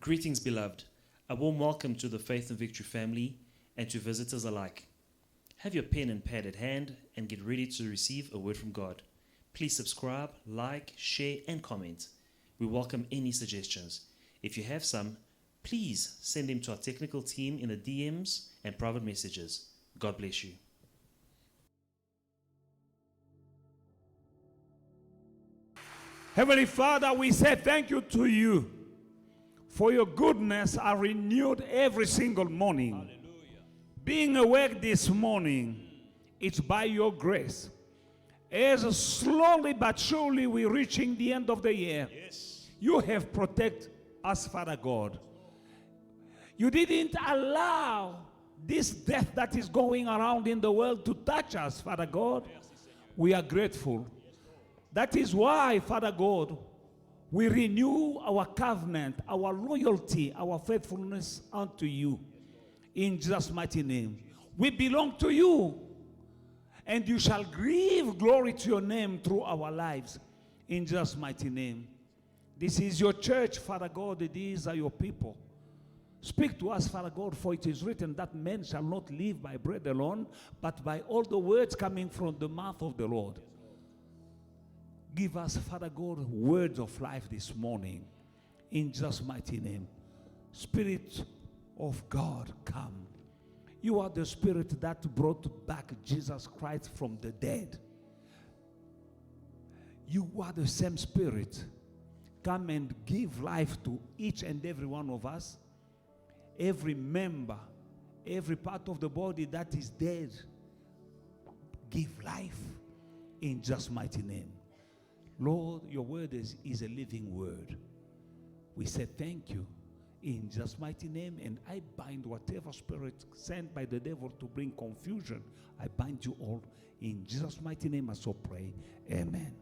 Greetings, beloved. A warm welcome to the Faith and Victory family and to visitors alike. Have your pen and pad at hand and get ready to receive a word from God. Please subscribe, like, share, and comment. We welcome any suggestions. If you have some, please send them to our technical team in the DMs and private messages. God bless you. Heavenly Father, we say thank you to you for your goodness are renewed every single morning. Hallelujah. Being awake this morning, it's by your grace. As slowly but surely we're reaching the end of the year, yes, you have protected us, Father God. You didn't allow this death that is going around in the world to touch us, Father God. We are grateful. That is why, Father God, we renew our covenant, our loyalty, our faithfulness unto you. In Jesus' mighty name. We belong to you. And you shall give glory to your name through our lives. In Jesus' mighty name. This is your church, Father God. These are your people. Speak to us, Father God, for it is written that men shall not live by bread alone, but by all the words coming from the mouth of the Lord. Give us, Father God, words of life this morning. In Jesus' mighty name. Spirit of God, come. You are the Spirit that brought back Jesus Christ from the dead. You are the same Spirit. Come and give life to each and every one of us. Every member, every part of the body that is dead, give life. In Jesus' mighty name. Lord, your word is a living word. We say thank you in Jesus' mighty name, and I bind whatever spirit sent by the devil to bring confusion. I bind you all in Jesus' mighty name. I so pray. Amen.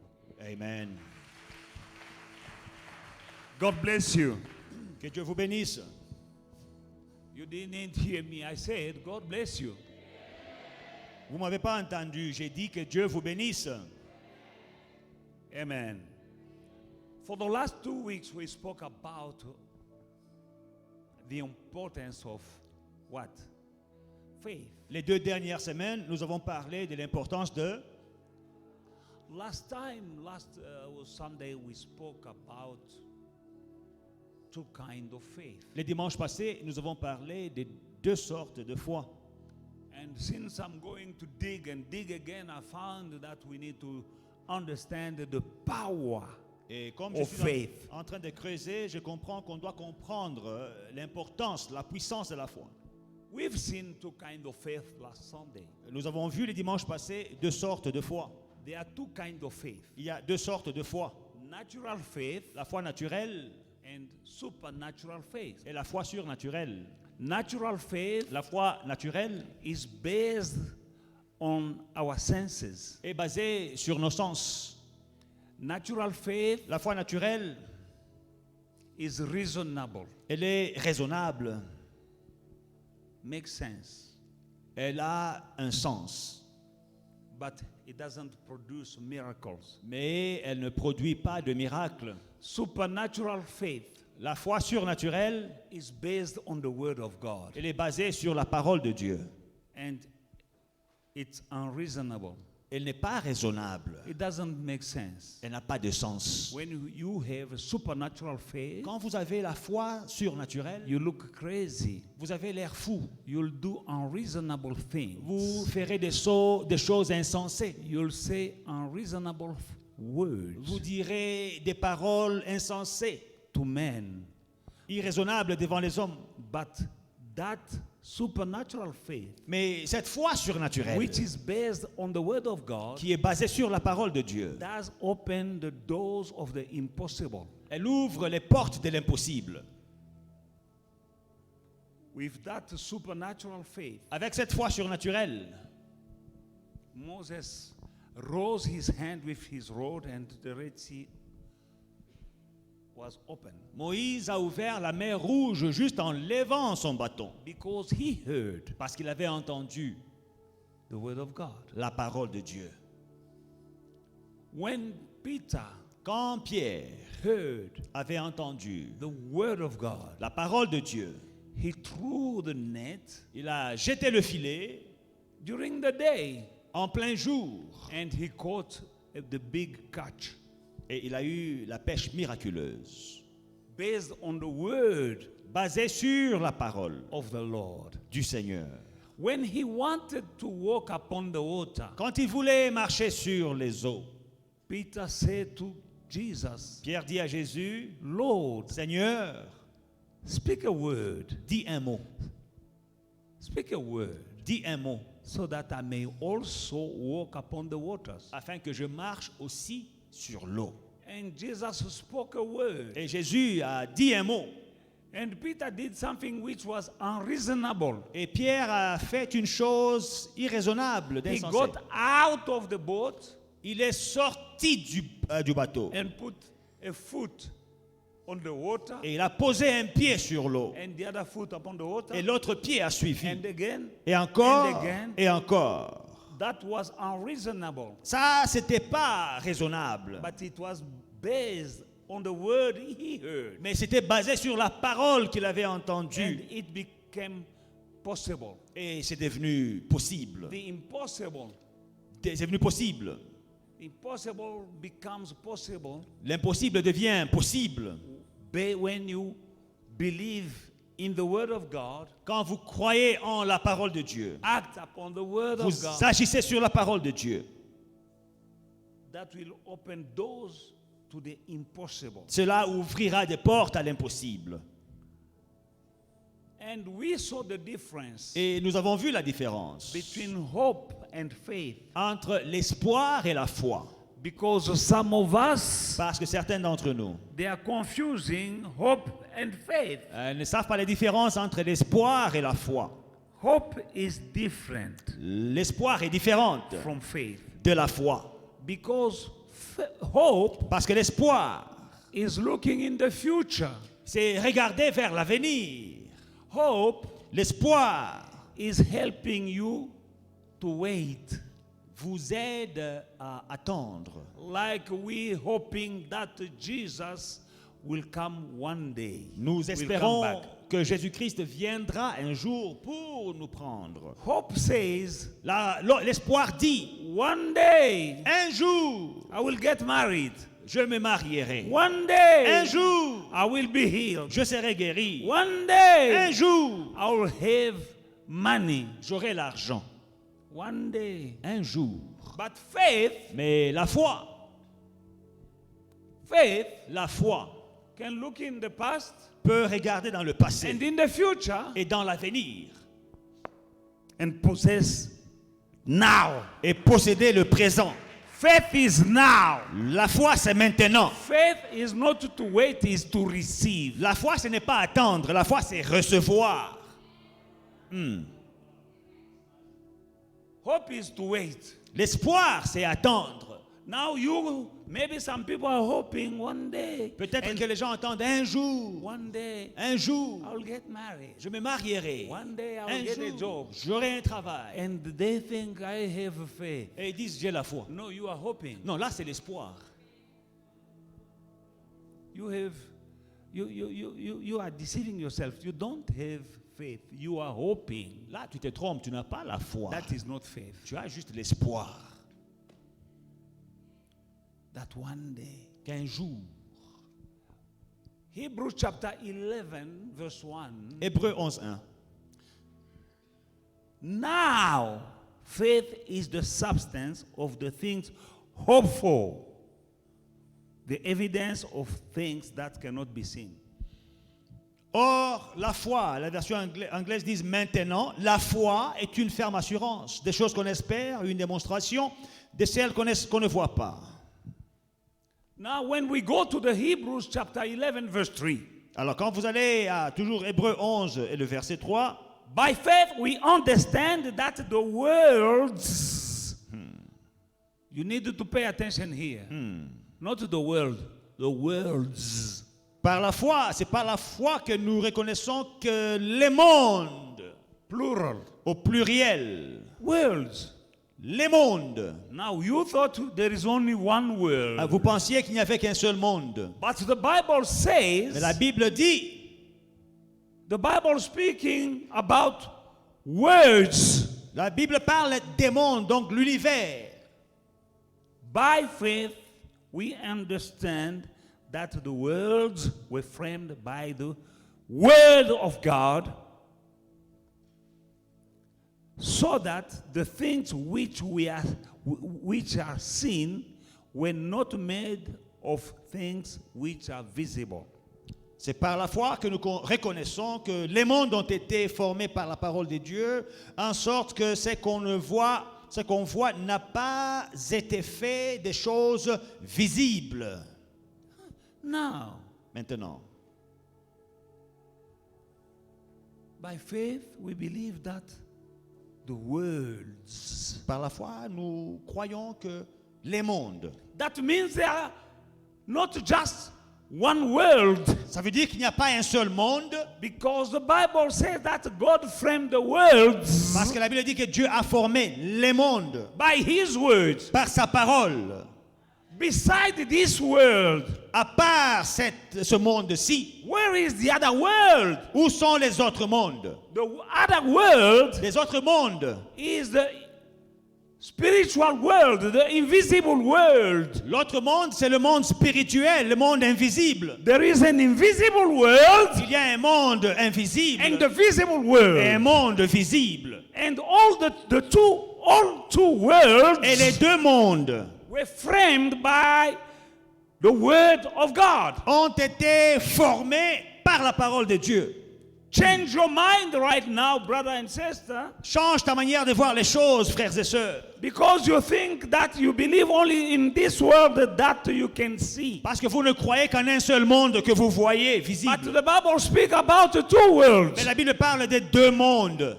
Amen. God bless you. Que Dieu vous bénisse. You didn't hear me. I said, God bless you. Vous m'avez pas entendu. J'ai dit que Dieu vous bénisse. Amen. For the last 2 weeks, we spoke about the importance of what? Faith. Les 2 dernières semaines, nous avons parlé de l'importance de... Last Sunday, we spoke about 2 kinds of faith. Les dimanches passés, nous avons parlé de 2 sortes de foi. And since I'm going to dig and dig again, I found that we need to understand the power Et comme je of suis faith. en train de creuser, je comprends qu'on doit comprendre l'importance, la puissance de la foi. We've seen 2 kinds of faith last Sunday. Nous avons vu les dimanches passés 2 sortes de foi. There are 2 kinds of faith. Il y a 2 sortes de foi. Natural faith La foi naturelle and supernatural faith. et la foi surnaturelle. Natural faith La foi naturelle is based on our senses. est basée sur nos sens. Natural faith La foi naturelle, is reasonable. elle est raisonnable. Makes sense. Elle a un sens. But it doesn't produce miracles. Mais elle ne produit pas de miracles. Supernatural faith La foi surnaturelle, is based on the word of God. elle est basée sur la parole de Dieu. And it's unreasonable. Elle n'est pas raisonnable. It doesn't make sense. Elle n'a pas de sens. When you have a supernatural faith, Quand vous avez la foi surnaturelle, you look crazy. vous avez l'air fou. You'll do unreasonable things. Vous ferez des choses insensées. You'll say unreasonable words Vous direz des paroles insensées, to men. irraisonnables devant les hommes. But that supernatural faith, Mais cette foi surnaturelle, which is based on the word of God, qui est basée sur la parole de Dieu, does open the doors of the impossible. elle ouvre les portes de l'impossible. With that supernatural faith, Avec cette foi surnaturelle, Moses rose his hand with his rod and the Red Sea was open. Moïse a ouvert la mer Rouge juste en levant son bâton, Because he heard parce qu'il avait entendu the word of God. la parole de Dieu. When Peter Quand Pierre heard avait entendu the word of God, la parole de Dieu, he threw the net il a jeté le filet during the day en plein jour and he caught the big catch et il a eu la pêche miraculeuse, based on the word basée sur la parole of the Lord. du Seigneur. When he wanted to walk upon the water, Quand il voulait marcher sur les eaux, Peter said to Jesus, Pierre dit à Jésus, Lord, Seigneur, speak a word, dis un mot, speak a word, dis un mot, so that I may also walk upon the waters. afin que je marche aussi sur l'eau. And Jesus spoke a word. Et Jésus a dit un mot. And Peter did something which was unreasonable. Et Pierre a fait une chose irraisonnable, He d'insensée. got out of the boat Il est sorti du bateau and put a foot on the water et il a posé un pied sur l'eau. and the other foot upon the water. Et l'autre pied a suivi. And again, Et encore, and again. et encore. that was unreasonable. Ça, c'était pas raisonnable. But it was based on the word he heard. Mais c'était basé sur la parole qu'il avait And entendue. it became possible. Et c'est devenu possible. The impossible. C'est devenu possible. Impossible becomes possible L'impossible devient possible when you believe in the word of God, quand vous croyez en la parole de Dieu. act upon the word of Vous God. agissez sur la parole de Dieu. That will open doors to the impossible. Cela ouvrira des portes à l'impossible. And we saw the difference Et nous avons vu la différence between hope and faith. entre l'espoir et la foi. Because some of us, Parce que certains d'entre nous they are confusing hope and faith. ne savent pas la différence entre l'espoir et la foi. Hope is different L'espoir est différent from faith. de la foi. Because hope Parce que l'espoir, is looking in the future. c'est regarder vers l'avenir. Hope L'espoir is helping you to wait. vous aide à attendre. Like we hoping that Jesus will come one day. Nous Will come espérons back. que Jésus-Christ viendra un jour pour nous prendre. Hope says, L'espoir dit, one day un jour, I will get married. je me marierai. One day Un jour, I will be healed. je serai guéri. One day Un jour, I will have money. j'aurai l'argent. One day. Un jour. But faith, Mais la foi can look in the past peut regarder dans le passé and in the future et dans l'avenir and possess now. et posséder le présent. Faith is now. La foi, c'est maintenant. Faith is not to wait, is to receive. La foi, ce n'est pas attendre. La foi, c'est recevoir. Hope is to wait. L'espoir, c'est attendre. Now maybe some people are hoping one day. Peut-être que les gens entendent un jour. One day Un jour, I'll get married. je me marierai. One day I'll Un get a jour, job. j'aurai un travail. And they think I have faith. Et ils disent, j'ai la foi. No, you are hoping. Non, là, c'est l'espoir. You are deceiving yourself. You don't have faith. You are hoping. Là, tu te trompes, tu n'as pas la foi. That is not faith. Tu as juste l'espoir That one day. qu'un jour, Hebrews chapter 11 verse 1. Hébreux 11:1. Now faith is the substance of the things hoped for, the evidence of things that cannot be seen. Or, la foi, la version anglaise dit maintenant, la foi est une ferme assurance des choses qu'on espère, une démonstration de celles qu'on ne voit pas. Now when we go to the Hebrews chapter 11 verse 3. Alors, quand vous allez à toujours Hébreux 11 et le verset 3, By faith we understand that the worlds. You need to pay attention here. Not the world, the worlds. par la foi, c'est par la foi que nous reconnaissons que les mondes, Plural. au pluriel, Worlds. les mondes. Now you thought there is only one world. Vous pensiez qu'il n'y avait qu'un seul monde. But the Bible Mais says, la Bible dit, the Bible speaking about words. la Bible parle des mondes, donc l'univers. By faith, we understand that the worlds were framed by the Word of God, so that the things which are seen were not made of things which are visible. C'est par la foi que nous reconnaissons que les mondes ont été formés par la parole de Dieu, en sorte que ce qu'on voit n'a pas été fait des choses visibles. Now, Maintenant, by faith, we believe that the worlds. par la foi, nous croyons que les mondes, That means there are not just one world, ça veut dire qu'il n'y a pas un seul monde, because the Bible says that God framed the worlds parce que la Bible dit que Dieu a formé les mondes by His words. par sa parole. Beside this world, À part ce monde-ci, where is the other world? où sont les autres mondes? The other world Les autres mondes. is the spiritual world, the invisible world. L'autre monde, c'est le monde spirituel, le monde invisible. There is an invisible world Il y a un monde invisible and the visible et un world. monde visible. And all two worlds Et les deux mondes were framed by the word of God. ont été formés par la parole de Dieu. Change your mind right now, brother and sister, Change ta manière de voir les choses, frères et sœurs. because you think that you believe only in this world that you can see. Parce que vous ne croyez qu'en un seul monde que vous voyez But visible. the Bible speaks about two worlds, Mais la Bible parle des deux mondes.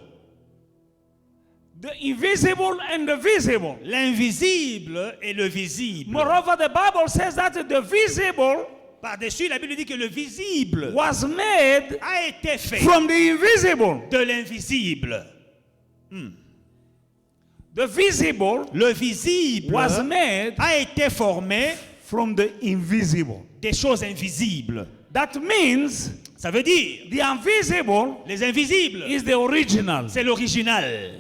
the invisible and the visible. L'invisible et le visible. Moreover, the Bible says that the visible Par-dessus, la Bible dit que le visible was made a été fait from the invisible. de l'invisible. The visible Le visible was made a été formé from the invisible. des choses invisibles. That means Ça veut dire, the invisible les invisibles, is the original. c'est l'original.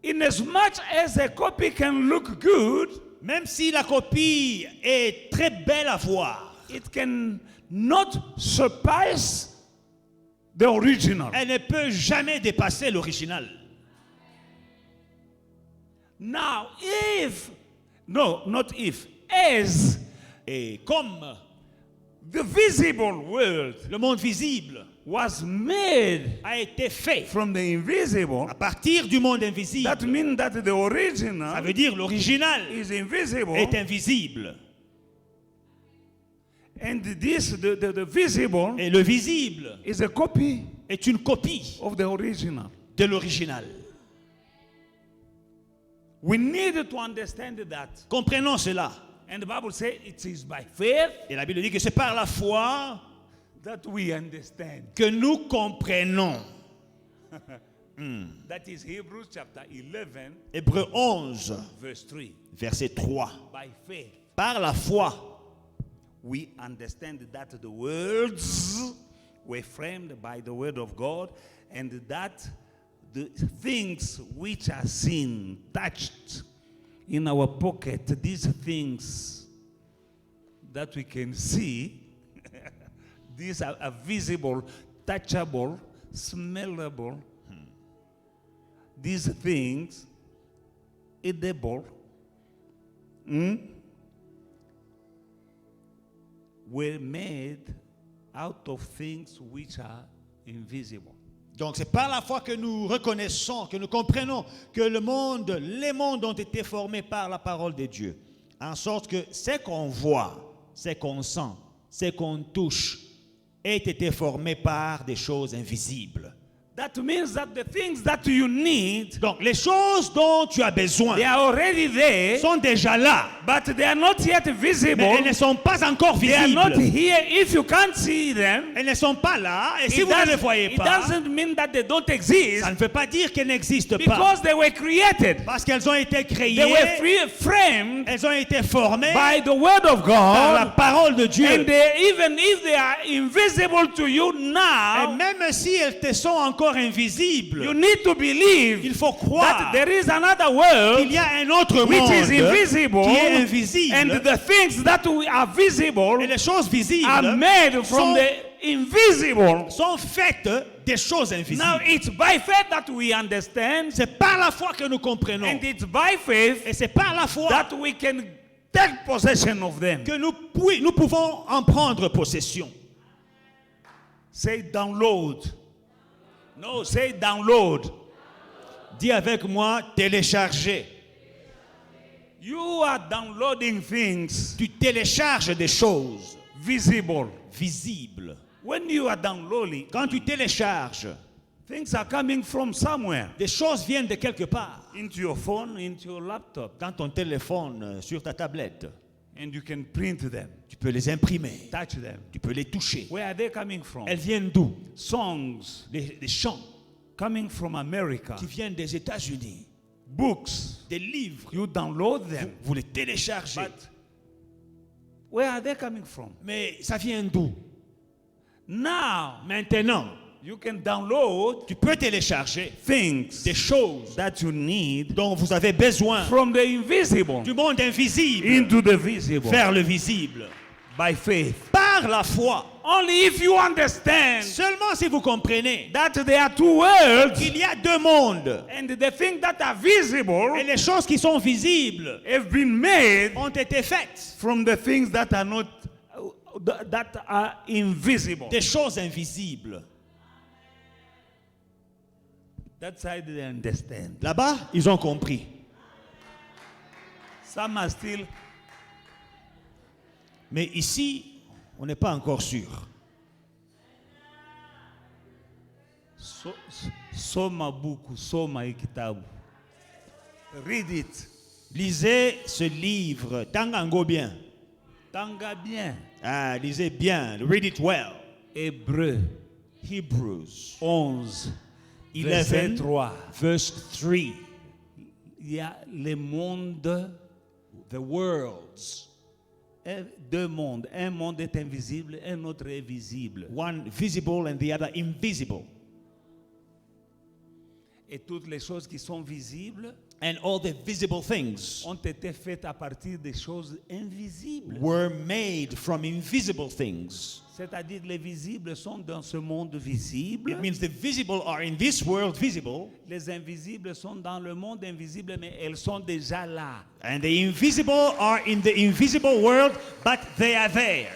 Inasmuch as a copy can look good, Même si la copie est très belle à voir, it can not surpass the original. elle ne peut jamais dépasser l'original. Now, as Et comme the visible world le monde visible was made a été fait from the invisible, à partir du monde that invisible, means that the ça original veut dire l'original is invisible, est invisible. and the visible Et le visible is a copy est une copie of the original. de l'original. We need to understand that. Comprenons cela. And the Bible says it is by faith Et la Bible dit que c'est par la foi that we understand. que nous comprenons. That is Hebrews chapter 11, Hébreux 11, verse 3. verset 3. By faith, Par la foi, we understand that the worlds were framed by the word of God, and that the things which are seen, touched in our pocket, these things that we can see, these are visible, touchable, smellable. These things, edible, were made out of things which are invisible. donc c'est par la foi que nous reconnaissons, que nous comprenons que les mondes ont été formés par la parole de Dieu. En sorte que ce qu'on voit, ce qu'on sent, ce qu'on touche, ait été formé par des choses invisibles. That means that the things that you need, Donc les choses dont tu as besoin they are already there, sont déjà là, but they are not yet visible. mais elles ne sont pas encore They are not visibles. here. If you can't see them, Elles ne sont pas là, et si it, vous ne les voyez it pas, doesn't mean that they don't exist, ça ne veut pas dire qu'elles n'existent pas. because they were created. Parce qu'elles ont été They were créées, framed elles ont été formées by the word of par la God. parole de Dieu. And even if they are invisible to you Et now, même si elles te sont encore invisibles, you need to believe il faut that croire there is another world qu'il y a un autre which monde is invisible, qui est invisible, and the things that are visible et les choses visibles are made from sont- the invisible. sont faites des choses Now invisibles. it's by faith that we understand, C'est par la foi que nous comprenons. and it's by faith Et c'est par la foi that we can take possession of them. que nous pouvons en prendre possession. Say download. No, say download. Dis avec moi, télécharger. You are downloading things Tu télécharges des choses visible. visibles. When you are downloading, Quand tu télécharges, things are coming from somewhere. des choses viennent de quelque part. Into your phone, into your laptop. Dans ton téléphone, sur ta tablette, And you can print them, tu peux les imprimer, touch them. tu peux les toucher. Where are they coming from? Elles viennent d'où? Songs Des chants coming from America. qui viennent des États-Unis, Books. des livres. You download them. Vous les téléchargez. But where are they coming from? Mais ça vient d'où? Now, Maintenant, you can download tu peux télécharger things des choses that you need dont vous avez besoin from the invisible du monde invisible into the visible vers le visible. by faith. Par la foi. Only if you understand Seulement si vous comprenez that there are two worlds, qu'il y a deux mondes and the things that are visible et les choses qui sont visibles have been made ont été faites from the things that are not that are invisible. des choses invisibles. That side they understand. Là-bas, ils ont compris. Some are still. Mais ici, on n'est pas encore sûr. Soma buku, soma ikitabu. Read it. Lisez ce livre. Tangango bien. Tanga bien. Ah, lisez bien. Read it well. Hébreu Hebrews 11, verset 11, 3. verse 3. Il y a le monde, The worlds. deux mondes. Un monde est invisible, un autre est visible. One visible and the other invisible. Et toutes les choses qui sont visibles And all the visible things ont été faites à partir des choses invisibles. were made from invisible things. C'est-à-dire les visibles sont dans ce monde visible. It means the visible are in this world visible, Les invisibles sont dans le monde invisible, mais elles sont déjà là. and the invisible are in the invisible world, but they are there.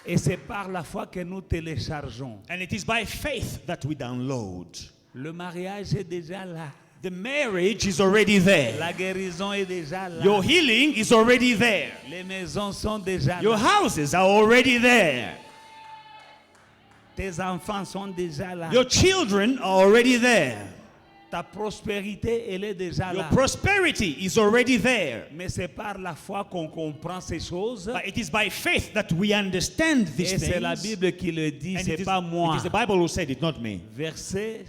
Et c'est par la foi que nous téléchargeons. And it is by faith that we download. Le mariage est déjà là. The marriage is already there. La guérison est déjà là. Your healing is already there. Les maisons sont déjà Your là. houses are already there. Tes enfants sont déjà là. Your children are already there. Ta prospérité, elle est déjà Your là. prosperity is already there. Mais c'est par la foi qu'on comprend ces choses. But it is by faith that we understand these Et c'est la things. Bible qui le dit, And c'est pas it moi. is the Bible who said it, not me. Verset,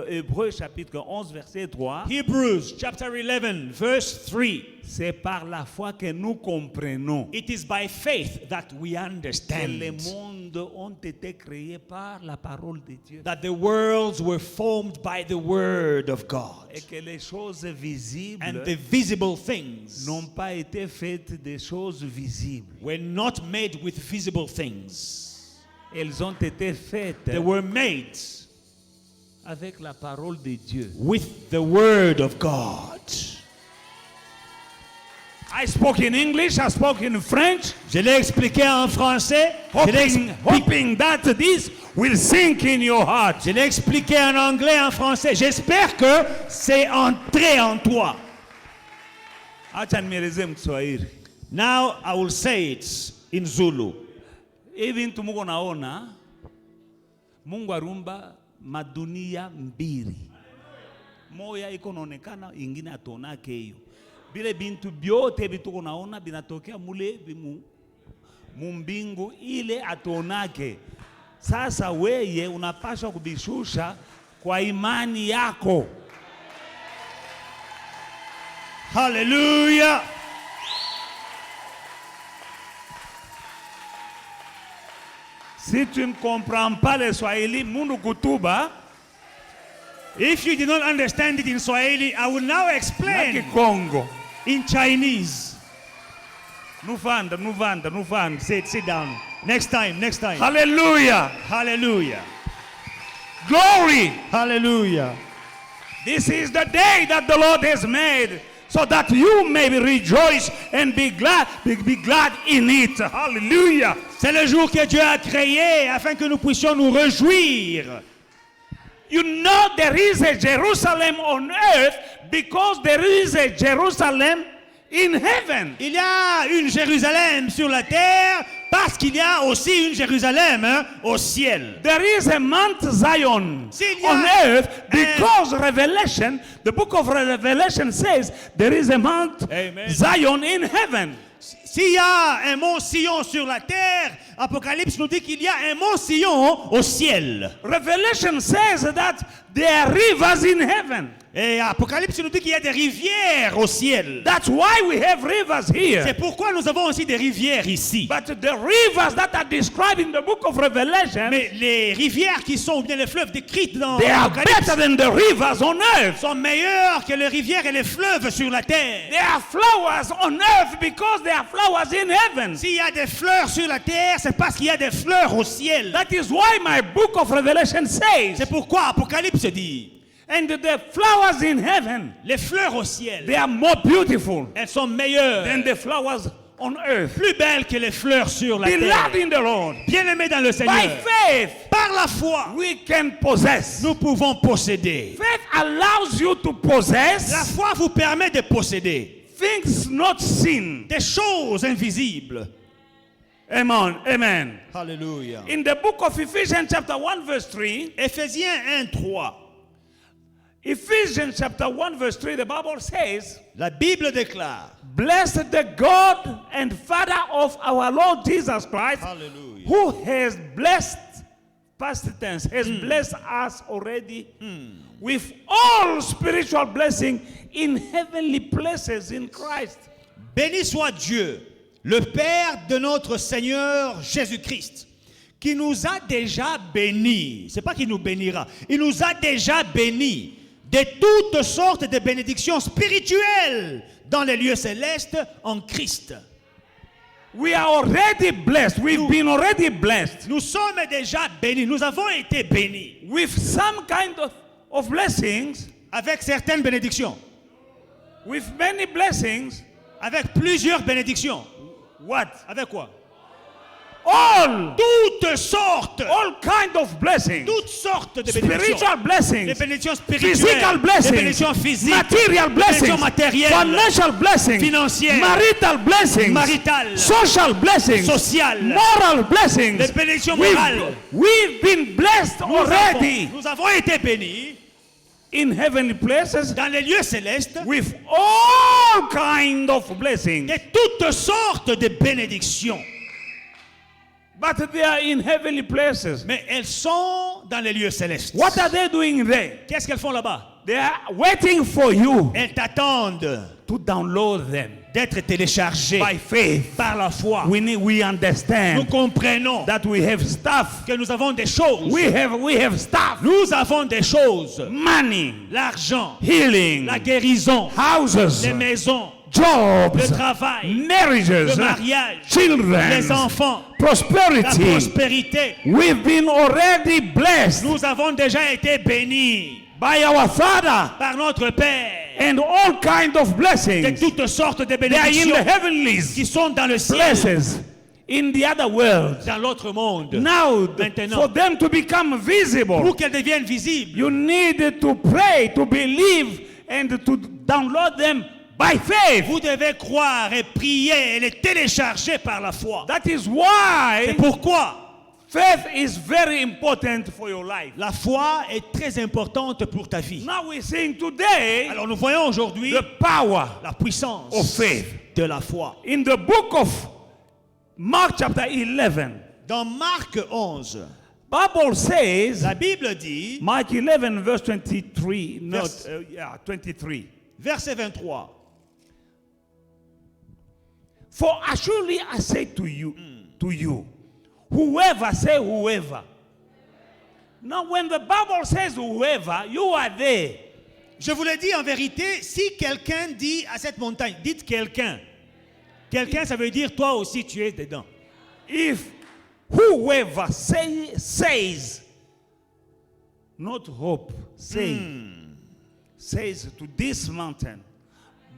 Hébreu chapitre 11, verset 3. Hebrews chapter 11, verse 3. C'est par la foi que nous comprenons It is by faith that we que les understand mondes ont été créés par la parole de Dieu. that the worlds were formed by the word of God. Et que les choses visibles And the visible things n'ont pas été faites des choses visibles. were not made with visible things. Elles ont été faites They were made avec la parole de Dieu. with the word of God. I spoke in English, I spoke in French, Je l'ai expliqué en français. Je l'ai hoping that this will sink in your heart. je l'ai expliqué en anglais, en français. J'espère que c'est entré en toi. Acha nielezee mkiswahili. Now I will say it in Zulu. Hivi mtu Mungu naona Mungu arumba madunia mbili. Moya iko naonekana, ingine atonake hiyo. Bile bintu byote bituko naona binatokea mule mumbingu ile atonake. Sasa weye unapaswa kubishusha kwa imani yako. Hallelujah. Si tu ne comprends pas le Swahili, mundu kutuba. If you did not understand it in Swahili, I will now explain Congo. in Chinese. Nuvanda. Sit down. Next time. Hallelujah. Hallelujah. Glory. Hallelujah. This is the day that the Lord has made, so that you may rejoice and be glad in it. Hallelujah. C'est le jour que Dieu a créé afin que nous puissions nous réjouir. You know there is a Jerusalem on earth because there is a Jerusalem in heaven. Il y a une Jérusalem sur la terre parce qu'il y a aussi une Jérusalem au ciel. There is a Mount Zion S'il y a on earth because Revelation, the book of Revelation says there is a Mount Amen. Zion in heaven. S'il y a un mont Sion sur la terre, Apocalypse nous dit qu'il y a un mont Sion au ciel. Revelation says that there are rivers in heaven. Et Apocalypse nous dit qu'il y a des rivières au ciel. That's why we have rivers here. C'est pourquoi nous avons aussi des rivières ici. But the rivers that are described in the book of Revelation, Mais les rivières qui sont, ou bien les fleuves décrits dans they are Apocalypse better than the rivers on earth. sont meilleures que les rivières et les fleuves sur la terre. There are flowers on earth because there are flowers in heaven. S'il y a des fleurs sur la terre, c'est parce qu'il y a des fleurs au ciel. That is why my book of Revelation says, C'est pourquoi Apocalypse dit, and the flowers in heaven, les fleurs au ciel, they are more beautiful elles sont meilleures, than the flowers on earth. plus belles que les fleurs sur la Beloved terre. in the Lord, Bien-aimés dans le Seigneur, by faith, par la foi, we can possess. nous pouvons posséder. Faith allows you to possess La foi vous permet de posséder things not seen. des choses invisibles. Amen. Alléluia. In the book of Ephesians chapter 1 verse 3, Éphésiens 1:3. Ephesians chapter 1 verse 3, the Bible says, La Bible déclare, blessed the God and Father of our Lord Jesus Christ, Hallelujah. who has blessed, past tense, has blessed us already with all spiritual blessing in heavenly places in Christ. Béni soit Dieu, le Père de notre Seigneur Jésus-Christ, qui nous a déjà bénis. C'est pas qu'il nous bénira, il nous a déjà bénis de toutes sortes de bénédictions spirituelles dans les lieux célestes en Christ. We are already blessed. We've been already blessed Nous sommes déjà bénis, nous avons été bénis with some kind of blessings, avec certaines bénédictions, with many blessings. avec plusieurs bénédictions. What? Avec quoi? All Toutes sortes, kind of blessings. toutes sortes de bénédictions. Spiritual Les blessings, bénédictions spirituelles, physical les blessings, bénédictions physiques, material les blessings, bénédictions matérielles, financial blessings, financières, marital blessings, maritales, social blessings, sociales, moral blessings. les bénédictions morales. We've been blessed already Nous avons été bénis in heavenly places dans les lieux célestes with all kind of blessings. de toutes sortes de bénédictions. But they are in heavenly places. Mais elles sont dans les lieux célestes. What are they doing there? Qu'est-ce qu'elles font là-bas? They are waiting for you Elles t'attendent to download them d'être téléchargées by faith. par la foi. We Nous understand comprenons that we have stuff. que nous avons des choses. We have stuff. Nous avons des choses. Money, L'argent, healing, la guérison, houses, les maisons, jobs, le travail, marriages, le mariage, children, les enfants, la prosperity. prospérité. We've been already blessed Nous avons déjà été bénis by our Father, par notre Père and all kind of de blessings. toutes sortes de They are in bénédictions the heavenlies qui sont dans le ciel, places in the other world. dans l'autre monde. Now, Maintenant. for them to become visible, Pour qu'elles deviennent visibles, you need to pray, to believe, and to download them by faith. vous devez croire et prier et les télécharger par la foi. That is C'est why pourquoi Faith is very important for your life. La foi est très importante pour ta vie. Now we're seeing today Alors nous voyons aujourd'hui the power la puissance of faith. de la foi. In the book of Mark chapter 11, Dans Marc 11, Bible says, la Bible dit, Mark 11 verse 23, Vers- 23. verset 23, For surely I say to you, whoever say whoever. Now when the Bible says whoever, you are there. je vous le dis en vérité, si quelqu'un dit à cette montagne, dites quelqu'un. Quelqu'un, ça veut dire toi aussi tu es dedans. If whoever says, not hope, says to this mountain,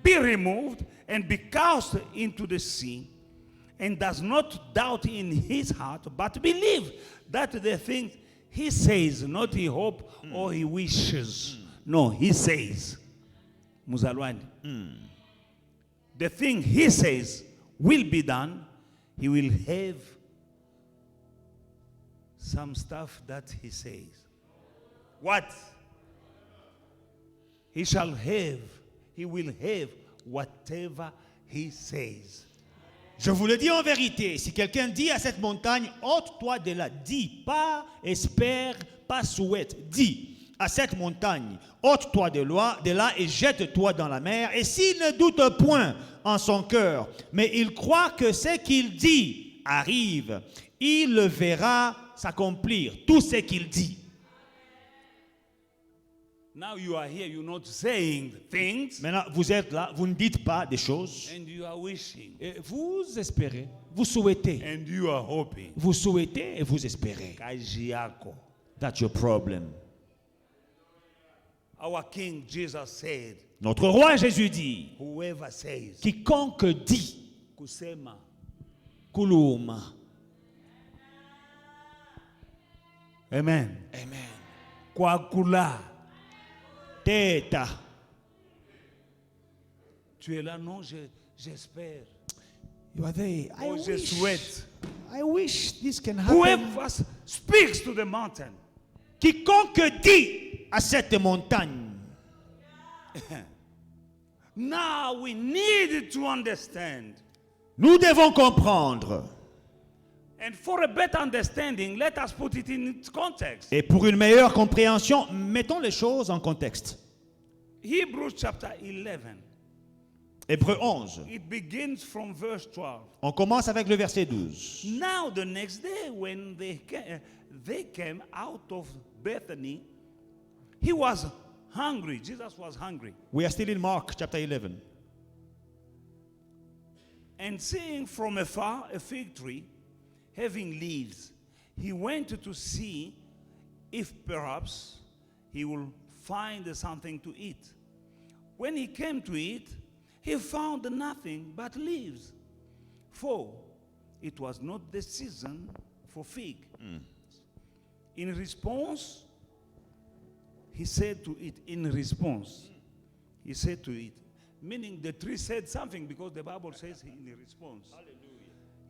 be removed and be cast into the sea, and does not doubt in his heart, but believe that the thing he says, not he hope or he wishes. No, he says. Muzalwani. The thing he says will be done. He will have some stuff that he says. What? He shall have, he will have whatever he says. Je vous le dis en vérité, si quelqu'un dit à cette montagne, ôte-toi de là, dis, pas espère, pas souhaite, dis à cette montagne, ôte-toi de là et jette-toi dans la mer. Et s'il ne doute point en son cœur, mais il croit que ce qu'il dit arrive, il le verra s'accomplir, tout ce qu'il dit. Now you are here, you're not saying things, Maintenant, vous êtes là, vous ne dites pas des choses, and you are wishing, et vous espérez, vous souhaitez, and you are hoping. vous souhaitez et vous espérez. Kajiako. That's your problem. Our King Jesus said, Notre roi Jésus dit, whoever says, quiconque dit, kusema, kuluma. amen. Amen. Kwa kula. Teta. Tu es là, non, j'espère. You are there. Oh, je souhaite. I wish this can happen. Whoever speaks to the mountain, Quiconque dit à cette montagne. now we need to understand. Nous devons comprendre. And for a better understanding, let us put it in its context. Et pour une meilleure compréhension, mettons les choses en contexte. Hebrews chapter 11. Hébreux 11. It begins from verse 12. On commence avec le verset 12. Now the next day when they came out of Bethany, he was hungry. Jesus was hungry. We are still in Mark chapter 11. And seeing from afar a fig tree having leaves, he went to see if perhaps he will find something to eat. When he came to it, he found nothing but leaves, for it was not the season for fig. In response, he said to it, he said to it, meaning the tree said something, because the Bible says in response. Hallelujah.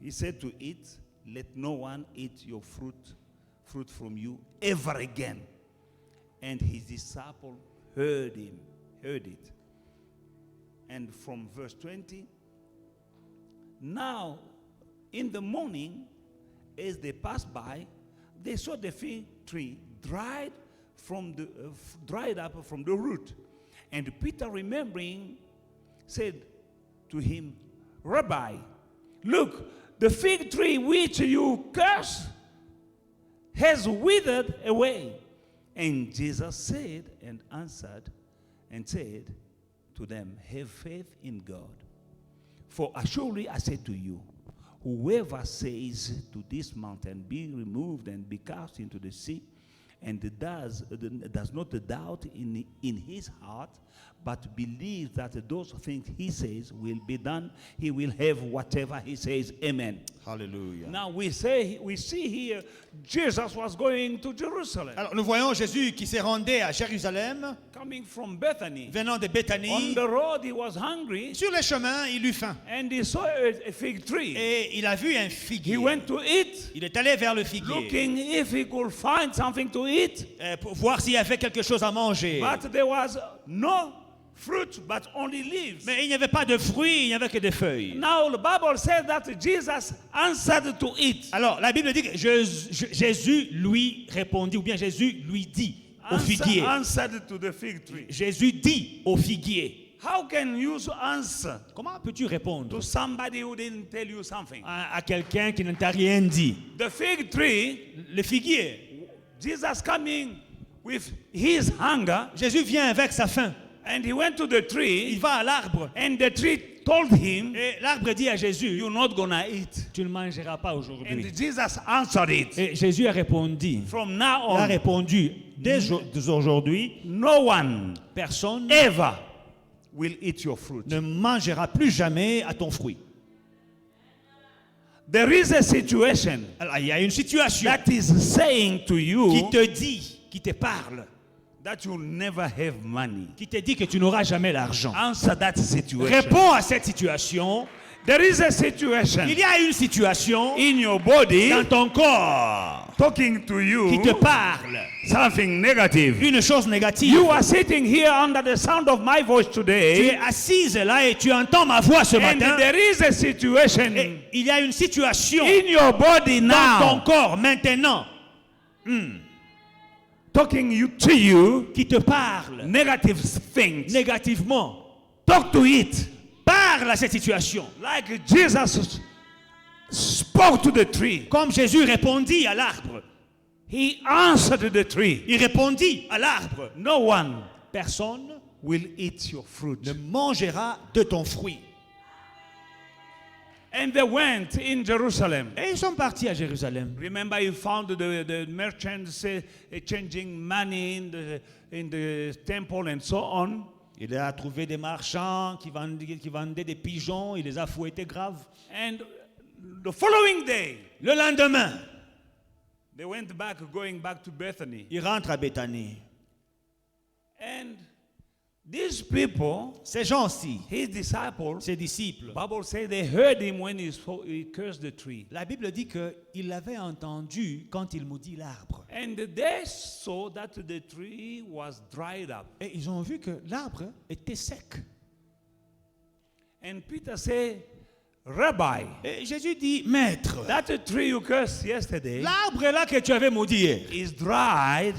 He said to it, let no one eat your fruit from you ever again. And his disciple heard it. And from verse 20, now in the morning, as they passed by, they saw the fig tree dried up from the root. And Peter, remembering, said to him, Rabbi, look, the fig tree which you cursed has withered away. And Jesus said and answered and said to them, have faith in God. For surely I say to you, whoever says to this mountain, be removed and be cast into the sea, and does not doubt in his heart, but believes that those things he says will be done, he will have whatever he says. Amen. Hallelujah. Now we see here Jesus was going to Jerusalem, Alors nous voyons Jésus qui s'est rendu à Jérusalem, coming from Bethany. venant de On Béthanie. the road he was hungry, Sur le chemin, il eut faim. and he saw a fig tree. Et il a vu un He figuier. went to eat, Il est allé vers le figuier looking if he could find something to eat, pour voir s'il y avait quelque chose à manger. but there was no fruit, but only leaves. Mais il n'y avait pas de fruits, il n'y avait que des feuilles. Now the Bible says that Jesus answered to it. Alors la Bible dit que Jésus lui répondit, ou bien Jésus lui dit au figuier. Answered to the fig tree. Jésus dit au figuier. How can you answer Comment peux-tu répondre to somebody who didn't tell you something? à quelqu'un qui ne t'a rien dit? The fig tree, Le figuier, Jesus coming with his hunger, Jésus vient avec sa faim. and he went to the Il tree, va à l'arbre. and the tree told him, Et l'arbre dit à Jésus, you're not gonna eat. tu ne mangeras pas aujourd'hui. And Jesus answered it. Et Jésus a répondu. From now Il a on, répondu, dès aujourd'hui, no one personne ever will eat your fruit. ne mangera plus jamais à ton fruit. There is a situation Alors, il y a une situation that is saying to qui you te dit, qui te parle, that you'll never have money. qui te dit que tu n'auras jamais l'argent. Answer that situation. Réponds à cette situation. There is a situation Il y a une situation in your body dans ton corps talking to qui te you parle, something negative. une chose négative. You are sitting here under the sound of my voice Tu es today, assise là et tu entends ma voix ce and matin. there is a situation Et il y a une situation in your body dans ton now corps maintenant talking to you qui te parle negative things. négativement. Talk to it. Parle à cette situation. Like Jesus spoke to the tree. Comme Jésus répondit à l'arbre. He answered the tree. Il répondit à l'arbre. No one Personne will eat your fruit. ne mangera de ton fruit. And they went in Jerusalem. Et ils sont partis à Jérusalem. Remember, you found the merchants changing money in the temple and so on. Il a trouvé des marchands qui vendaient des pigeons. Il les a fouettés graves. And the following day, Le lendemain, they went back, going back to Bethany. il rentre à Béthanie. And these people, Ces gens-ci, his disciples, ses disciples, Bible says they heard him when he cursed the tree. la Bible dit qu'il l'avait entendu quand il maudit l'arbre. And they saw that the tree was dried up. Et ils ont vu que l'arbre était sec. And Peter said, Rabbi, Et Jésus dit, Maître, that tree you cursed yesterday l'arbre là que tu avais maudit hier, is dried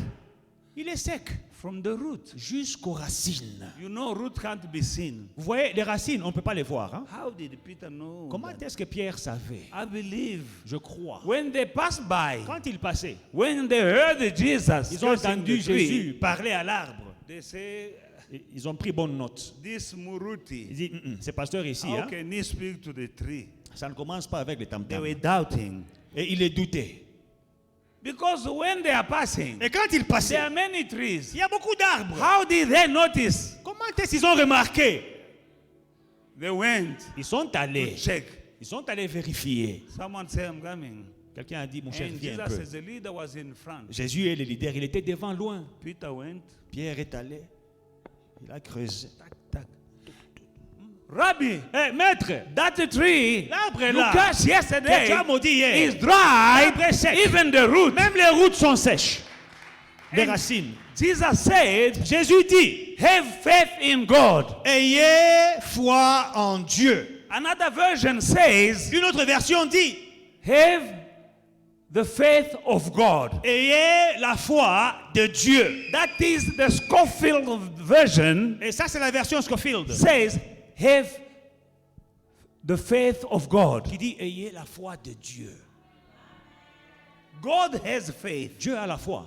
il est sec from the root. jusqu'aux racines. You know, root can't be seen. Vous voyez, les racines, on ne peut pas les voir. Hein? How did Peter know? Comment that? est-ce que Pierre savait? I believe Je crois. when they passed by, Quand il passait, when they heard Jesus ils ont cursing entendu the tree, Jésus parler à l'arbre. they say, Et ils ont pris bonne note. this Ils Muruti, disent, c'est pasteur ici. how Hein? can he speak to the tree? Ça ne commence pas avec les They tam-tams. were doubting. Et il est douté. Because when they are passing, Et quand il there passait, are many trees. il y a beaucoup d'arbres. How did they notice? Comment est-ce qu'ils ont remarqué? They went Ils sont to allés. check. Ils sont allés vérifier. Someone said, I'm coming. Quelqu'un a dit, mon chef, And viens un Jesus, peu. as the leader, was in front. Jésus est le leader. Il était devant, loin. Peter went. Pierre est allé. Il a creusé. Tac, tac. Rabbi, Eh, maître, that tree l'arbre you là, cursed que yesterday tu as maudit is hier, dried, l'arbre est sec. even the root. Même les routes sont sèches. Les And racines. Jesus said, Jésus dit, have faith in God. ayez foi en Dieu. Another version says, Une autre version dit, have the faith of God. ayez la foi de Dieu. That is the Scofield version Et ça, c'est la version Scofield. says, have the faith of God. Qui dit, ayez la foi de Dieu. God has faith. Dieu a la foi.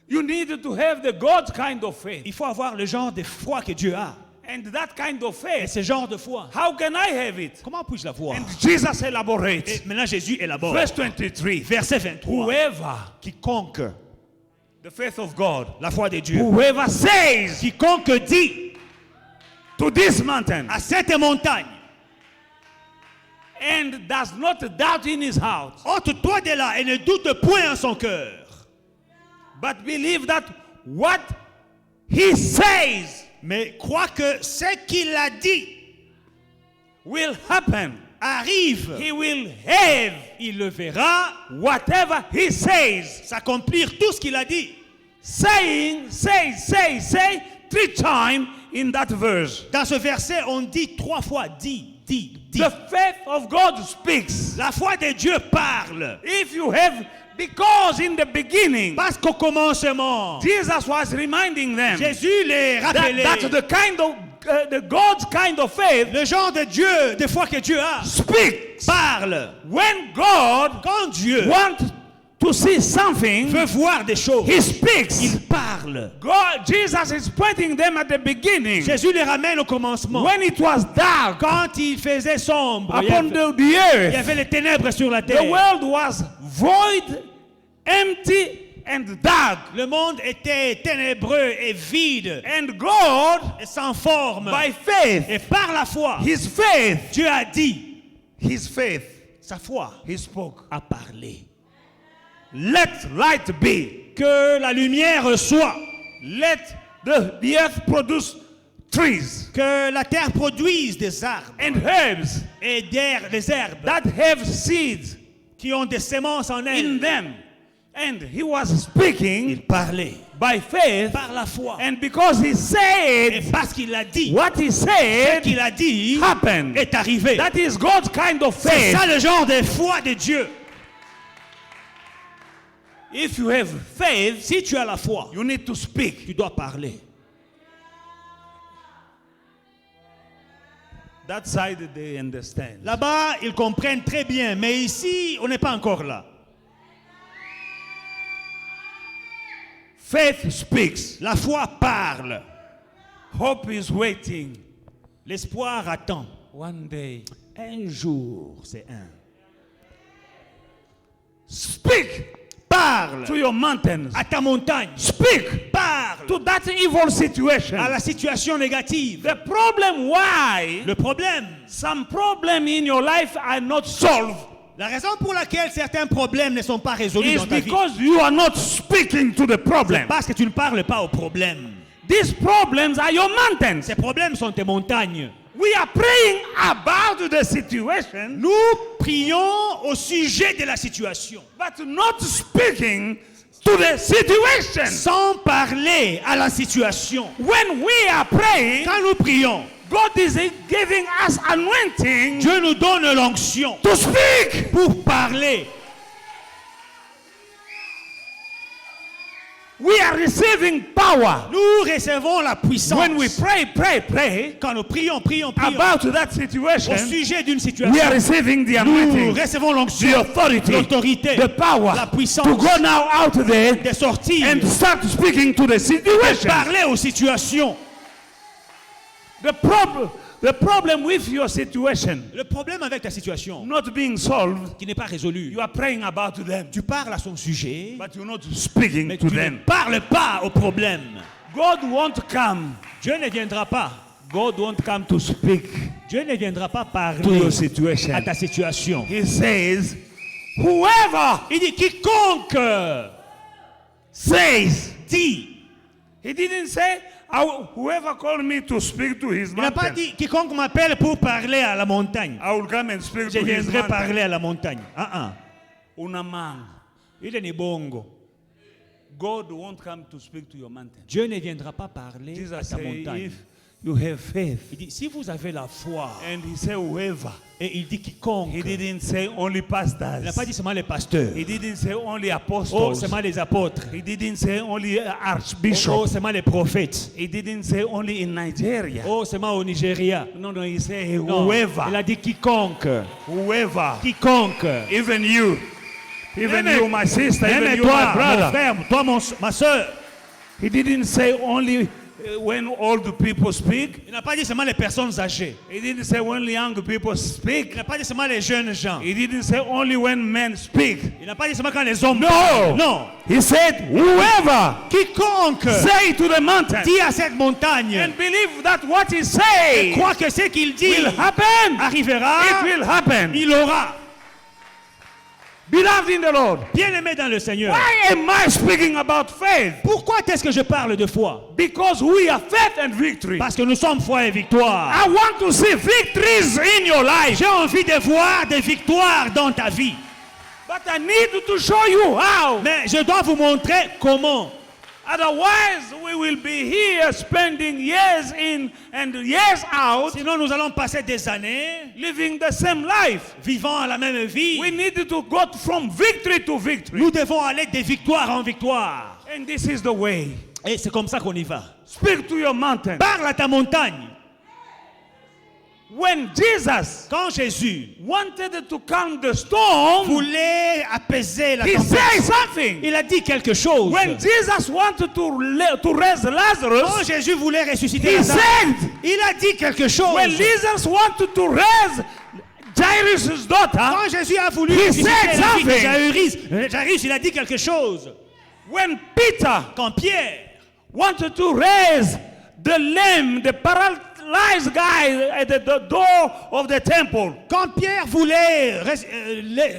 You need to have the God kind of faith. Il faut avoir le genre de foi que Dieu a. And that kind of Et faith, ce genre de foi, how can I have it? comment puis-je la voir? And Jesus Et elaborates. maintenant, Jésus élabore. Verse 23. Verset 23. Whoever Quiconque The faith of God. La foi de Dieu. Whoever says Quiconque dit to this mountain à cette montagne, and does not doubt in his heart, ôte-toi de là et ne doute point en son cœur, but believe that what he says mais crois que ce qu'il a dit will happen. arrive. He will have Il le verra whatever he says. s'accomplir tout ce qu'il a dit. Saying, say 3 times in that verse. Dans ce verset, on dit 3 fois dit. The faith of God speaks. La foi de Dieu parle. If you have, because in the beginning, Parce qu'au commencement, Jesus was reminding them Jésus les rappelait. that the kind of the God's kind of faith Le genre de Dieu, de foi que Dieu a, speaks. parle. When God Quand Dieu wants to see something, veut voir des choses, He speaks. il parle. God, Jesus is pointing them at the beginning. Jésus les ramène au commencement. When it was dark Quand il faisait sombre, il y upon avait, the il y earth, avait les ténèbres sur la the terre. world was void, empty, and dark. Le monde était ténébreux et vide And God, et sans forme. by faith, Et par la foi, His faith, Dieu a dit, His faith, sa foi He spoke. a parlé. Let light be. Que la lumière soit. Let the earth produce trees Que la terre produise des arbres and herbs et des herbes that have seeds qui ont des semences en in elles. them. And He was speaking Il parlait by faith, par la foi. and because He Et said parce qu'il a dit, what He ce said qu'il a dit happened. est arrivé. That is God's kind of C'est faith. ça le genre de foi de Dieu. If you have faith, Si tu as la foi, you need to speak. tu dois parler. That side they understand. Là-bas, ils comprennent très bien, mais ici, on n'est pas encore là. Faith speaks. La foi parle. Hope is waiting. L'espoir attend. One day. Un jour, c'est un. Speak Parle to your mountains. à ta montagne. Speak Parle to that evil situation. à la situation négative. The problem why Le problème, some problem in your life are not solved la raison pour laquelle certains problèmes ne sont pas résolus is dans ta vie, because you are not speaking to the c'est problem. parce que tu ne parles pas aux problèmes. These problems are your mountains. Ces problèmes sont tes montagnes. We are praying about the situation, Nous prions au sujet de la situation, but not speaking to the situation. sans parler à la situation. When we are praying, Quand nous prions, God is giving us anointing Dieu nous donne l'onction to speak. pour parler. We are receiving power. Nous recevons la puissance. When we pray Quand nous prions about that au situation, sujet d'une we situation, are receiving the nous anointing, recevons the l'onction, authority, l'autorité, the power la puissance to go now out there de sortir and start speaking to the et situation. parler aux situations. The problem with your situation Le problème avec ta situation not being solved, qui n'est pas résolue, you are praying about them, tu parles à son sujet, but you're not speaking mais to tu ne them. parles pas au problème. God won't come. Dieu ne viendra pas. God won't come to speak Dieu ne viendra pas to parler your situation. à ta situation. He says, whoever Il dit quiconque says, dit. he didn't say, whoever called me to speak to his Il n'a pas mountain, dit quiconque m'appelle pour parler à la montagne. I will come and speak Je to his viendrai mountain. parler à la montagne. Una man. Il est ni bongo. God won't come to speak to your mountain. Dieu ne viendra pas parler à Jesus ta said, montagne. if you have faith, Il dit si vous avez la foi, and he said whoever. et il dit quiconque. He didn't say only pastors. Il n'a pas dit seulement les pasteurs. He didn't say only Oh, apostles. seulement les apôtres. He didn't say only Oh, archbishop. seulement les prophètes. He didn't say only in Nigeria. Oh, seulement au Nigeria. No, he said Non, whoever. il a dit quiconque. Whoever. Quiconque. Even you. Even Même- you, my sister. Même Even you, toi, my mon brother. frère, toi, ma soeur. He didn't say only when old people speak. Il n'a pas dit seulement les personnes âgées. He didn't say when young people Il speak. n'a pas dit seulement les jeunes gens. He didn't say only when men speak. Il n'a pas dit seulement quand les hommes No. parlent. Non. He said, whoever Quiconque say to the mountain dit à cette montagne, and believe that what he say croit que ce qu'il dit will happen, arrivera, it will happen. il aura. Beloved in the Lord, Bien-aimé dans le Seigneur. why am I speaking about faith? Pourquoi est-ce que je parle de foi? Because we are faith and victory. Parce que nous sommes foi et victoire. I want to see victories in your life. J'ai envie de voir des victoires dans ta vie. But I need to show you how. Mais je dois vous montrer comment. Otherwise, we will be here spending years in and years out, Sinon, nous allons passer des années living the same life. vivant la même vie. We need to go from victory to victory. Nous devons aller de victoire en victoire. And this is the way. Et c'est comme ça qu'on y va. Speak to your mountain. Parle à ta montagne. When Jesus Quand Jésus wanted to calm the storm, voulait apaiser la he said tempête, something. il a dit quelque chose. When Jesus wanted to raise Quand Lazarus, Jésus voulait ressusciter he Lazare, said, il a dit quelque chose. when Jesus wanted to raise Jairus' daughter, Quand Jésus a voulu he ressusciter said la fille de something. Jairus, il a dit quelque chose. when Peter Quand Pierre wanted to raise the lame, the paralyzed guy at the door of the temple, Quand Pierre voulait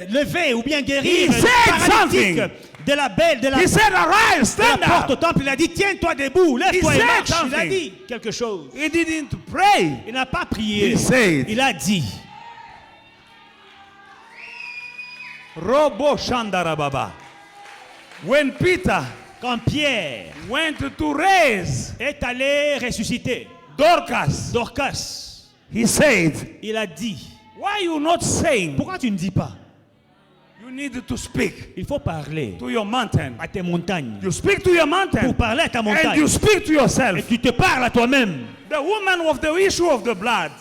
lever ou bien guérir He said le paralytique something. de la belle, de la, he said, arise, de la stand porte au up. temple, il a dit tiens-toi debout, lève-toi He et said marche. Il a something. dit quelque chose. He didn't pray. Il n'a pas prié. He said, Il a dit. Robo Shandarababa. When Peter Quand Pierre went to raise est allé ressusciter Dorcas, Dorcas, he said, il a dit why you not saying? pourquoi tu ne dis pas? You need to speak Il faut parler to your mountain. à tes montagnes. You speak to your Pour mountain parler à ta and montagne. you speak to Et yourself. tu te parles à toi-même. The woman of the issue of the blood,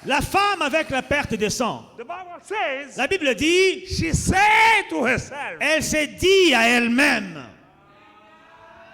La femme avec la perte de sang. the Bible says, La Bible dit, she said to herself, elle s'est dit à elle-même,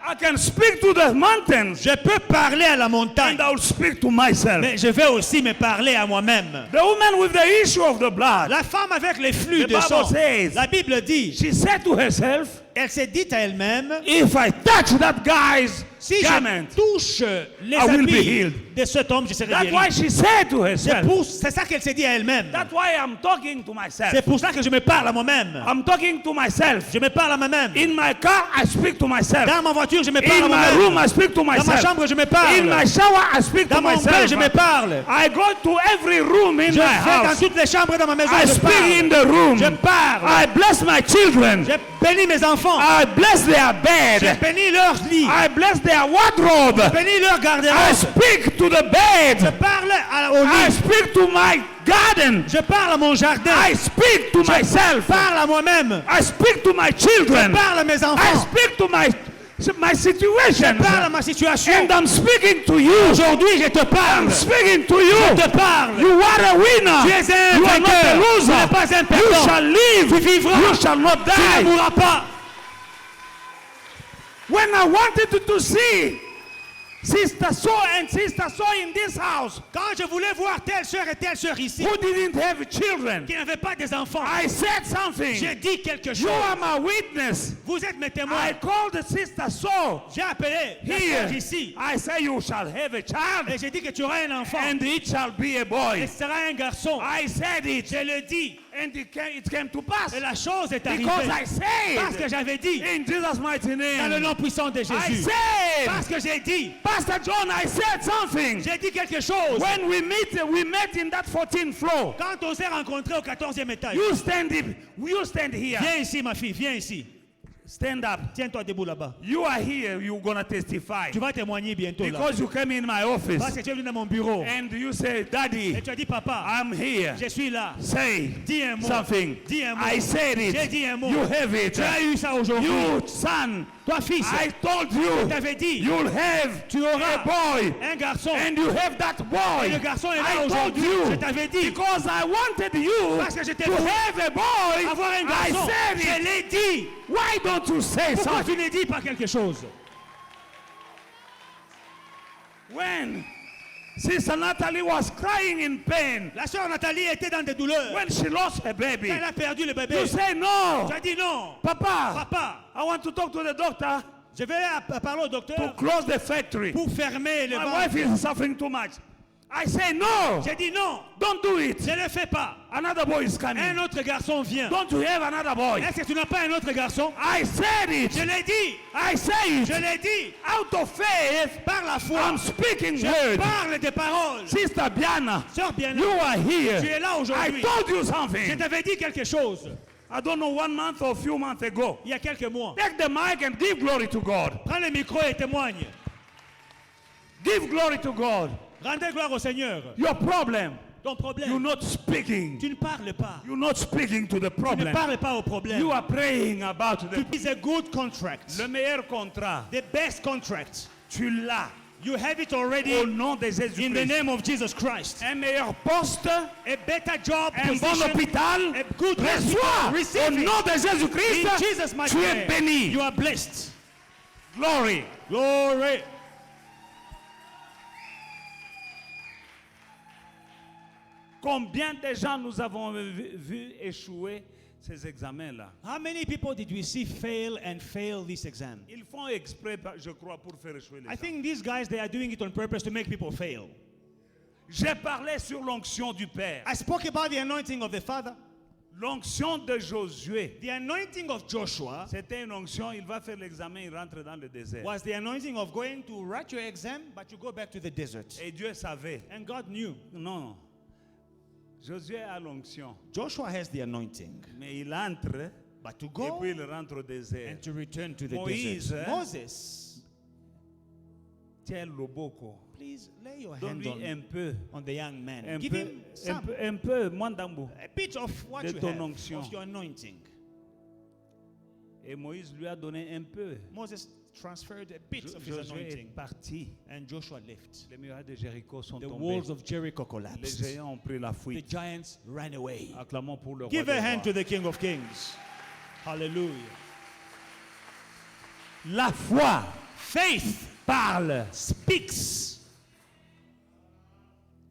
I can speak to the mountains je peux parler à la montagne, and I will speak to myself. mais je vais aussi me parler à moi-même. The woman with the issue of the blood, La femme avec les flux The de sang. Bible says, La Bible dit, she said to herself, elle s'est dit à elle-même, if I touch that guy's si garment, je touche les I will be habits healed. de cet homme, je serai that's why guéri. she said to herself. C'est ça qu'elle s'est dit à elle-même. That's why I'm talking to myself. C'est pour ça que je me parle à moi-même. I'm talking to myself. Je me parle à moi-même. In my car, I speak to myself. Dans ma voiture, je me parle à In my room, moi-même. I speak to Dans ma myself. chambre, je me parle. In my shower, I speak to Dans mon bain, myself. je me parle. I go to every room in Je my vais dans house. toutes les chambres dans ma maison. I Je speak in parle. the room. Je parle. I bless my children. Je bénis mes enfants. I bless their Je bed. bénis leur lit. I bless their wardrobe. Je bénis leur I garde-robe. speak to the Je bed. parle au I lit. speak to my garden. Je parle à mon jardin. I speak to myself. Je parle à moi-même. I speak to my Je children. parle à mes I enfants. speak to my situation. Je parle à ma situation. And I'm speaking to you. Aujourd'hui, je te parle. I'm speaking to you. Je te parle. You are a winner. Tu es un You are not a vainqueur. loser. Tu n'es pas un You perdant. shall live. Tu vivras. You shall not Tu ne die. mourras pas. When I wanted to see Sister so and Sister so in this house Quand je voulais voir telle sœur et telle sœur ici, who didn't have children, qui n'avaient pas des enfants, I said something. j'ai dit quelque You chose. are my witness. Vous êtes mes témoins. I called Sister so J'ai appelé la here. sœur ici. I say you shall have a child Et j'ai dit que tu auras un enfant. and it shall be a Et boy. ce sera un garçon. I said it Je le dis. and it came to pass Et la chose est arrivée. because I Parce que said j'avais dit. in Jesus' mighty Dans le name. nom puissant de I Jésus. said, Parce que j'ai dit. Pastor John, I said something. J'ai dit quelque chose. When we met in that 14th floor. Quand on s'est rencontrés au 14e étage. You stand here. Viens ici, ma fille. Viens ici. Stand up. Tiens-toi debout là-bas. You are here. You're gonna testify Tu vas témoigner bientôt là. because you came in my office Parce que tu es venu dans mon bureau. and you say, Daddy, Et tu as dit, papa, I'm here. je suis là. Say Dis un mot. something. Dis un mot. I said J'ai it. dit un mot. You have it. Tu as eu ça aujourd'hui. You son, Toi, fils, I told je you t'avais dit, you'll have tu auras a boy, un garçon. and you have that Et boy. le garçon est là I told aujourd'hui. you Je t'avais dit, because I wanted you parce que je t'ai to dit have a boy. avoir un I garçon. said Je it. l'ai dit. Why don't you say Pourquoi something? tu ne dis pas quelque chose? When Sister Natalie was crying in pain, La sœur Nathalie était dans des douleurs. when she lost her baby, Elle a perdu le bébé. you say no. Tu as dit non. Papa, Papa, I want to talk to the doctor je vais parler au to docteur close the factory. pour fermer le My ventre. wife is suffering too much. I say no. J'ai dit non. Don't do it. Je ne le fais pas. Another boy is Un coming. autre garçon vient. Don't you have another boy? Est-ce que tu n'as pas un autre garçon? I said Je it. l'ai dit. I say Je it. l'ai dit. Out of faith, Par la foi. I'm speaking Je word. parle des paroles. Sister Biana, Sœur bien, you are tu here. es là I aujourd'hui. told you Je something. t'avais dit quelque chose I don't know, 1 month or a few months ago. il y a quelques mois. Take the mic and give glory to God. Prends le micro et témoigne. Give glory to God. Rendez gloire au Seigneur. Your problem, Ton you're problème, not speaking. tu ne parles pas. You're not speaking to the Tu ne problem. parles pas au problème. You are praying about the It's a good contract. le meilleur contrat. The best contract. Tu l'as You have it already au nom de in the Jésus-Christ. name of Jesus Christ. Un meilleur poste, A better job, un bon position, hôpital. a good Reçois hospital. au Receive it. nom de In Jésus-Christ. Jesus' mighty Tu es name. béni. You are blessed. Glory. Glory. Combien de gens nous avons vu échouer ces examens-là? How many people did we see fail and fail this exam? Ils font exprès, je crois, pour faire échouer les I gens. think these guys, they are doing it on purpose to make people fail. J'ai parlé sur l'onction du Père. I spoke about the anointing of the Father. L'onction de Josué, The anointing of Joshua c'était une onction, il va faire l'examen, il rentre dans le désert. was the anointing of going to write your exam, but you go back to the desert. Et Dieu savait. And God knew. Non. Josué a l'onction, Joshua has the anointing, mais il entre but to et go puis il rentre au désert. and to return to the Moïse, desert. hein? Moses, Tiens le boko. please lay your hand Donne-lui un peu. on the young man. Un Give peu, him some, un peu, moins d'ambo. a bit of what de you ton have, onction. of your anointing. Et Moïse lui a donné un peu. Moses transferred a bit of his Josué est anointing, parti. and Joshua left. Les murailles de Jéricho sont The tombées. walls of Jericho Les collapsed. géants ont pris la The fuite. giants ran away. Acclamons pour le roi Give des a hand rois. to the King of Kings. Hallelujah. La foi Faith parle. speaks.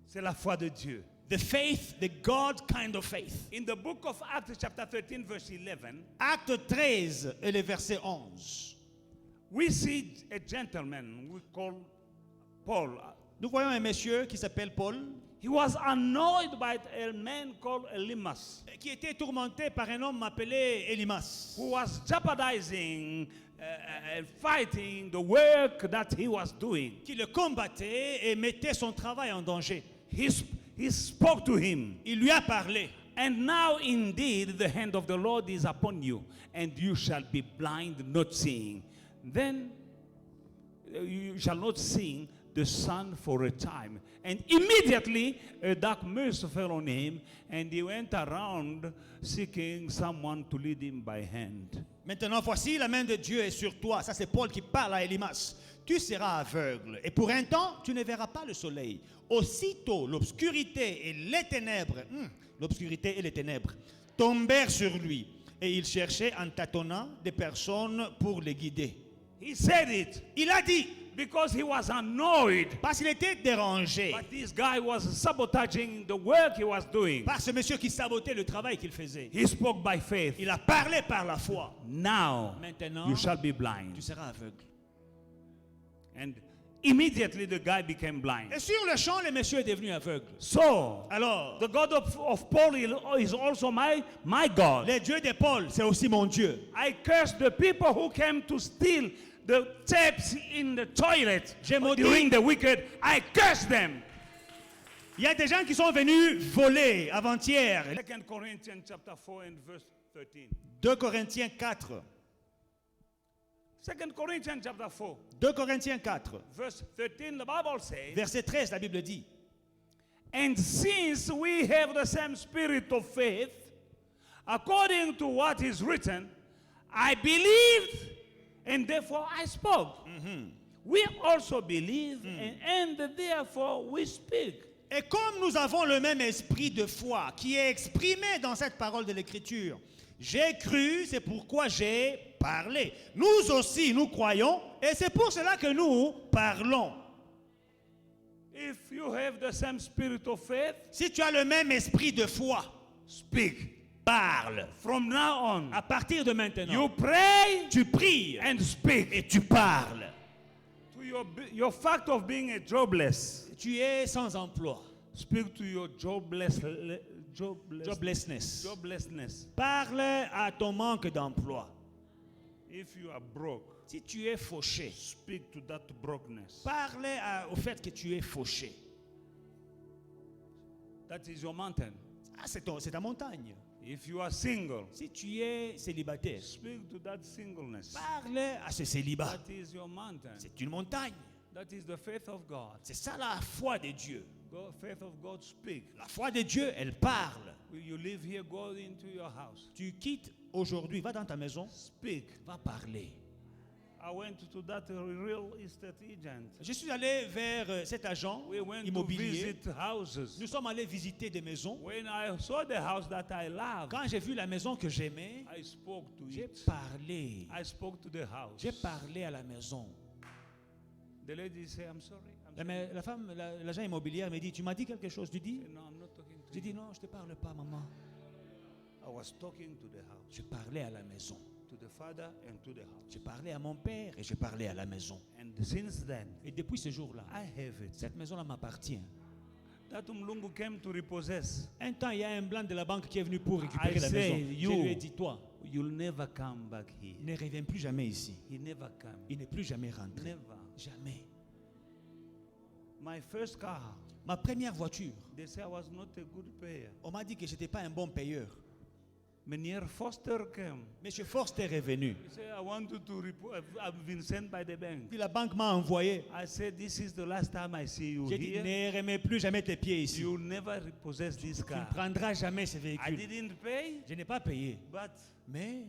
C'est la foi de Dieu. The faith, the God kind of faith. In the book of Acts chapter 13 verse 11, Acte 13 et le verset 11. we see a gentleman we call Paul. Nous voyons un monsieur qui s'appelle Paul, He was annoyed by a man called Elymas, qui était tourmenté par un homme appelé Élimas, who was jeopardizing, fighting the work that he was doing. qui le combattait et mettait son travail en danger. He spoke to him. Il lui a parlé. And now indeed the hand of the Lord is upon you, and you shall be blind, not seeing. Then you shall not see the sun for a time. And immediately a dark mist fell on him, and he went around seeking someone to lead him by hand. Maintenant, voici la main de Dieu est sur toi. Ça, c'est Paul qui parle à Élimas. Tu seras aveugle, et pour un temps, tu ne verras pas le soleil. Aussitôt, l'obscurité et les ténèbres, tombèrent sur lui, et il cherchait en tâtonnant des personnes pour les guider. He said it Il a dit, because he was annoyed. parce qu'il était dérangé, But this guy was sabotaging the work he was doing. par ce monsieur qui sabotait le travail qu'il faisait. He spoke by faith. Il a parlé par la foi. Now Maintenant, you shall be blind. tu seras aveugle. And immediately the guy became blind. Et sur le champ, le monsieur est devenu aveugle. So, Alors, the God of Paul is also my God. le Dieu de Paul, c'est aussi mon Dieu. I curse the people who came to steal the taps in the toilet J'ai maudit. during the weekend. I curse them. Il y a des gens qui sont venus voler avant-hier. 2 Corinthians chapter 4 and verse 13. 2 Corinthiens 4. 2 Corinthians chapter 4 2 Corinthiens 4. verse 13, the Bible says, Verset 13, la Bible dit, and since we have the same spirit of faith, according to what is written, I believed and therefore I spoke. We also believe and therefore we speak. et comme nous avons le même esprit de foi qui est exprimé dans cette parole de l'Écriture, j'ai cru, c'est pourquoi j'ai parlé. Nous aussi, nous croyons, et c'est pour cela que nous parlons. If you have the same spirit of faith, Si tu as le même esprit de foi, speak. parle. From now on, À partir de maintenant, you pray tu pries and speak. et tu parles. To your fact of being a jobless, Tu es sans emploi. speak to your joblessness. Parle à ton manque d'emploi. If you are broke, Si tu es fauché, speak to that brokenness. parle au fait que tu es fauché. That is your mountain. Ah, c'est ta montagne. If you are single, Si tu es célibataire, speak to that singleness. parle à ce célibat. That is your mountain. C'est une montagne. That is the faith of God. C'est ça la foi de Dieu. Faith of God speak. La foi de Dieu, elle parle. You live here, go into your house. Tu quittes aujourd'hui, va dans ta maison, Speak. va parler. I went to that real estate agent. Je suis allé vers cet agent We went immobilier. to visit houses. Nous sommes allés visiter des maisons. When I saw the house that I loved, Quand j'ai vu la maison que j'aimais, I spoke to j'ai it. parlé. I spoke to the house. J'ai parlé à la maison. The lady said, I'm sorry. La femme, l'agent immobilier me dit, tu m'as dit quelque chose, tu dis? No, I'm not talking to J'ai you. dit, non, je ne te parle pas, maman. I was talking to the house, Je parlais à la maison. to the father and to the house. Je parlais à mon père et je parlais à la maison. And since then, Et depuis ce jour-là, I have it. cette maison-là m'appartient. That Mlungu came to repossess. Un temps, il y a un blanc de la banque qui est venu pour récupérer I la say, maison. you- Je lui ai dit, toi, You'll never come back here. ne reviens plus jamais ici. He never came. Il n'est plus jamais rentré. Never. Jamais. My first car, Ma première voiture, they say I was not a good payer. on m'a dit que je n'étais pas un bon payeur. Meneer Foster came. Monsieur Forster est venu. He said, I want you to report. I've been sent by the bank. Puis la banque m'a envoyé. I said, this is the last time I see you J'ai dit, here. ne remets plus jamais tes pieds ici. You'll never repossess this Tu ne car. prendras jamais ce I véhicule. didn't pay, Je n'ai pas payé. but Mais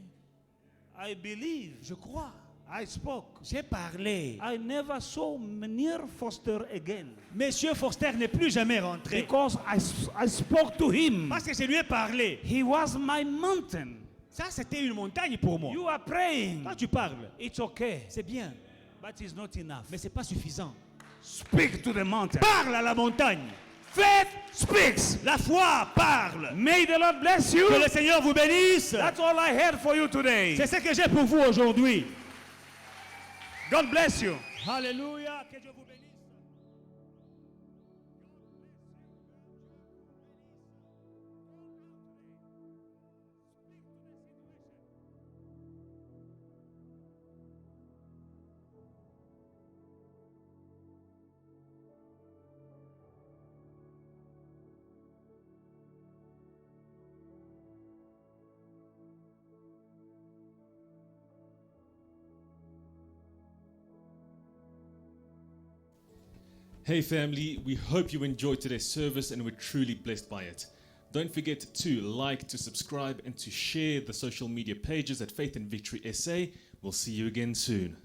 I believe. je crois. I spoke. J'ai parlé. I never saw Meneer Foster again. Monsieur Forster n'est plus jamais rentré. Because I spoke to him. Parce que je lui ai parlé. He was my mountain. Ça, c'était une montagne pour moi. You are praying. Quand tu parles, It's okay. c'est bien. But it's not enough. Mais ce n'est pas suffisant. Speak to the mountain. Parle à la montagne. Faith speaks. La foi parle. May the Lord bless you. Que le Seigneur vous bénisse. That's all I had for you today. C'est ce que j'ai pour vous aujourd'hui. God bless you. Alléluia. Que Dieu vous bénisse. Hey family, we hope you enjoyed today's service and were truly blessed by it. Don't forget to like, to subscribe, and to share the social media pages at Faith and Victory SA. We'll see you again soon.